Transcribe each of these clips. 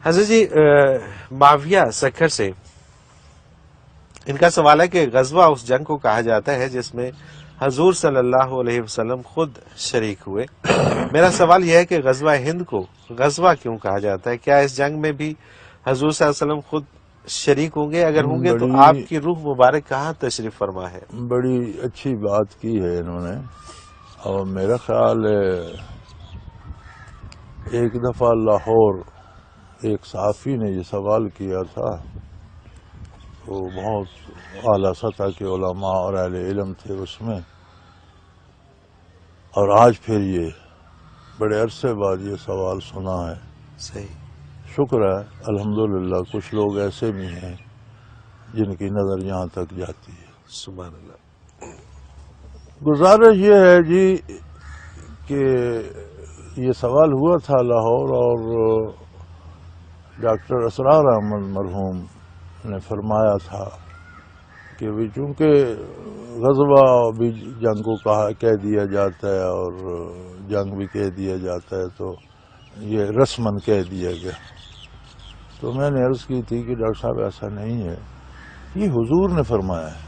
حضرت جی معاویہ سکھر سے ان کا سوال ہے کہ غزوہ اس جنگ کو کہا جاتا ہے جس میں حضور صلی اللہ علیہ وسلم خود شریک ہوئے. میرا سوال یہ ہے کہ غزوہ ہند کو غزوہ کیوں کہا جاتا ہے؟ کیا اس جنگ میں بھی حضور صلی اللہ علیہ وسلم خود شریک ہوں گے؟ اگر ہوں گے تو آپ کی روح مبارک کہاں تشریف فرما ہے؟ بڑی اچھی بات کی ہے انہوں نے. اور میرا خیال ہے ایک دفعہ لاہور ایک صحافی نے یہ سوال کیا تھا. وہ بہت اعلیٰ سطح کے علماء اور اہل علم تھے اس میں، اور آج پھر یہ بڑے عرصے بعد یہ سوال سنا ہے. صحیح. شکر ہے الحمدللہ کچھ لوگ ایسے بھی ہیں جن کی نظر یہاں تک جاتی ہے. سبحان اللہ. گزارش یہ ہے جی کہ یہ سوال ہوا تھا لاہور، اور ڈاکٹر اسرار احمد مرحوم نے فرمایا تھا کہ بھی چونکہ غزوہ بھی جنگ کو کہہ دیا جاتا ہے اور جنگ بھی کہہ دیا جاتا ہے، تو یہ رسماً کہہ دیا گیا. تو میں نے عرض کی تھی کہ ڈاکٹر صاحب ایسا نہیں ہے، یہ حضور نے فرمایا ہے.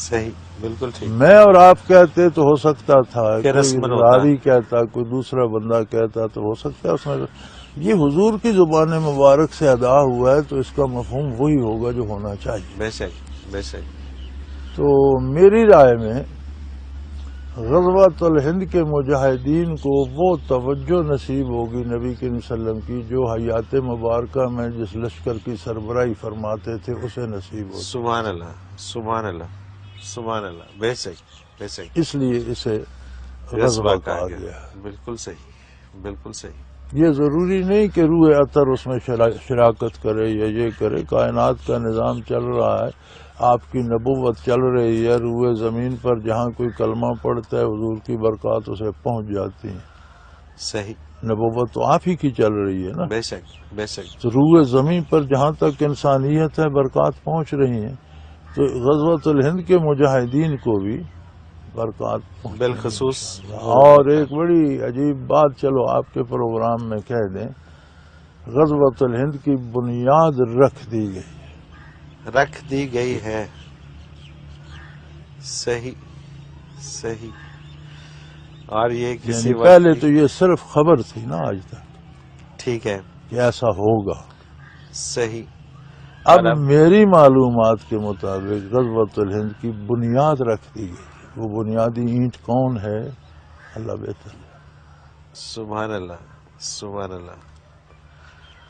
صحیح، بالکل ٹھیک. میں اور آپ کہتے تو ہو سکتا تھا، کوئی راوی کہتا، کوئی دوسرا بندہ کہتا تو ہو سکتا ہے اس میں. یہ حضور کی زبان مبارک سے ادا ہوا ہے تو اس کا مفہوم وہی ہوگا جو ہونا چاہیے. بے شک، بے شک. تو میری رائے میں غزوۃ الہند کے مجاہدین کو وہ توجہ نصیب ہوگی نبی کریم صلی اللہ علیہ وسلم کی جو حیات مبارکہ میں جس لشکر کی سربراہی فرماتے تھے اسے نصیب ہوگی. سبحان اللہ، سبحان اللہ، سبحان اللہ. بے شک، بے شک. اس لیے اسے غزوہ کہا گیا. بالکل صحیح، بالکل صحیح. یہ ضروری نہیں کہ روح اطہر اس میں شراکت کرے یا یہ کرے. کائنات کا نظام چل رہا ہے، آپ کی نبوت چل رہی ہے، روح زمین پر جہاں کوئی کلمہ پڑھتا ہے حضور کی برکات اسے پہنچ جاتی ہیں. صحیح. نبوت تو آپ ہی کی چل رہی ہے نا. بے شک، بے شک. تو روح زمین پر جہاں تک انسانیت ہے برکات پہنچ رہی ہیں. تو غزوۃ الہند کے مجاہدین کو بھی برکات بالخصوص. اور ایک بڑی عجیب بات چلو آپ کے پروگرام میں کہہ دیں، غزوۃ الہند کی بنیاد رکھ دی گئی ہے. صحیح، صحیح. اور یہ کسی وقت پہلے تو یہ صرف خبر تھی نا آج تک. ٹھیک ہے. کہ ایسا ہوگا. صحیح. اب میری معلومات کے مطابق غزوۃ الہند کی بنیاد رکھ دی گئی. وہ بنیادی اینٹ کون ہے اللہ بہتر ہے. سبحان اللہ، سبحان اللہ.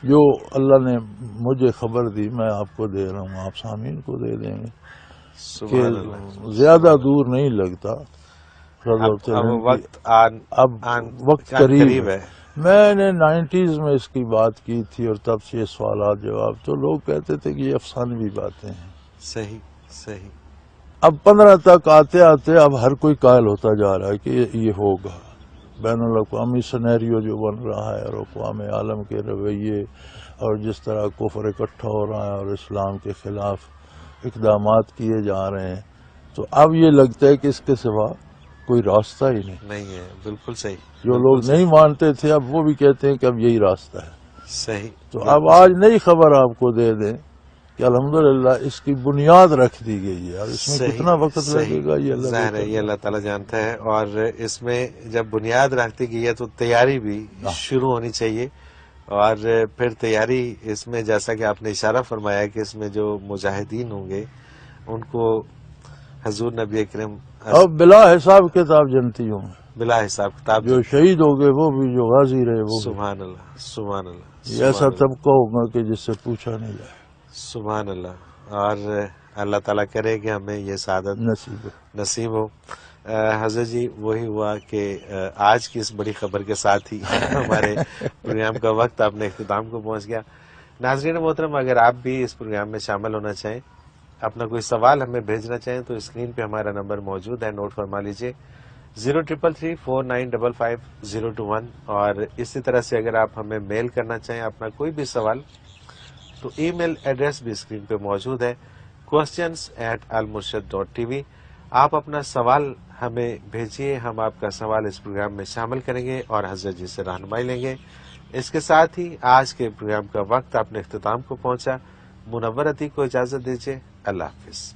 جو اللہ نے مجھے خبر دی میں آپ کو دے رہا ہوں، آپ سامعین کو دے دیں گے کہ زیادہ دور نہیں لگتا. اب وقت قریب ہے. میں نے 90s میں اس کی بات کی تھی اور تب سے یہ سوالات جواب تو لوگ کہتے تھے کہ یہ افسانوی باتیں ہیں. صحیح، صحیح. اب 15 تک آتے آتے اب ہر کوئی قائل ہوتا جا رہا ہے کہ یہ ہوگا. بین الاقوامی سینیریو جو بن رہا ہے اور اقوام عالم کے رویے اور جس طرح کفر اکٹھا ہو رہا ہے اور اسلام کے خلاف اقدامات کیے جا رہے ہیں، تو اب یہ لگتا ہے کہ اس کے سوا کوئی راستہ ہی نہیں ہے. بالکل صحیح. جو لوگ نہیں مانتے تھے اب وہ بھی کہتے ہیں کہ اب یہی راستہ ہے. صحیح. تو اب آج نئی خبر آپ کو دے دیں کہ الحمدللہ اس کی بنیاد رکھ دی گئی ہے. اور اس میں کتنا وقت لگے گا یہ اللہ تعالیٰ جانتا ہے. اور اس میں جب بنیاد رکھتی گئی ہے تو تیاری بھی شروع ہونی چاہیے. اور پھر تیاری اس میں جیسا کہ آپ نے اشارہ فرمایا کہ اس میں جو مجاہدین ہوں گے ان کو حضور نبی اکرم اب بلا حساب کتاب جنتی ہوں گے. بلا حساب کتاب جو شہید ہو گئے وہ بھی، جو غازی رہے وہ. سبحان اللہ، سبحان اللہ. ایسا طبقہ ہوگا کہ جس سے پوچھا نہیں جائے. سبحان اللہ. اور اللہ تعالیٰ کرے کہ ہمیں یہ سعادت نصیب ہو. حضرت جی وہی ہوا کہ آج کی اس بڑی خبر کے ساتھ ہی ہمارے پروگرام کا وقت اپنے اختتام کو پہنچ گیا. ناظرین محترم، اگر آپ بھی اس پروگرام میں شامل ہونا چاہیں، اپنا کوئی سوال ہمیں بھیجنا چاہیں تو اسکرین پہ ہمارا نمبر موجود ہے، نوٹ فرما لیجئے 0333455021. اور اسی طرح سے اگر آپ ہمیں میل کرنا چاہیں اپنا کوئی بھی سوال تو ای میل ایڈریس بھی اسکرین پہ موجود ہے questions@almurshid.tv. آپ اپنا سوال ہمیں بھیجیے، ہم آپ کا سوال اس پروگرام میں شامل کریں گے اور حضرت جی سے رہنمائی لیں گے اس کے ساتھ ہی آج کے پروگرام کا وقت اپنے اختتام کو پہنچا. منور عتیق کو اجازت دیجیے. اللہ حافظ.